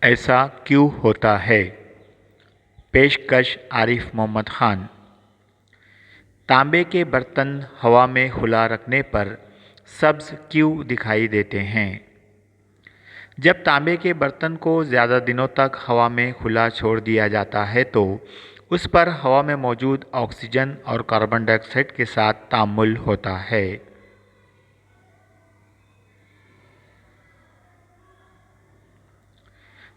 ऐसा क्यों होता है? पेशकश आरिफ मोहम्मद खान। तांबे के बर्तन हवा में खुला रखने पर सब्ज क्यों दिखाई देते हैं? जब तांबे के बर्तन को ज़्यादा दिनों तक हवा में खुला छोड़ दिया जाता है तो उस पर हवा में मौजूद ऑक्सीजन और कार्बन डाइऑक्साइड के साथ तामुल होता है।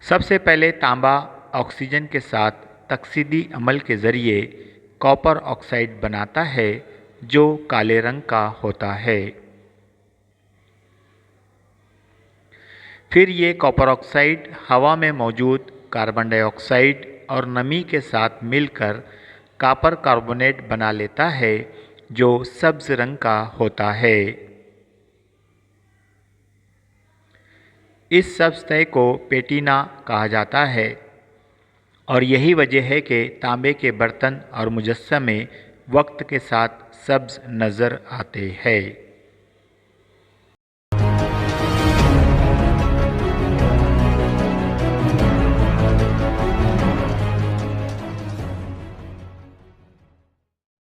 सबसे पहले तांबा ऑक्सीजन के साथ तकसीदी अमल के ज़रिए कॉपर ऑक्साइड बनाता है जो काले रंग का होता है। फिर ये कॉपर ऑक्साइड हवा में मौजूद कार्बन डाइऑक्साइड और नमी के साथ मिलकर कॉपर कार्बोनेट बना लेता है जो सब्ज रंग का होता है। इस सब्ज को पेटिना कहा जाता है और यही वजह है कि तांबे के बर्तन और मुजस्समे वक्त के साथ सब्ज नज़र आते हैं।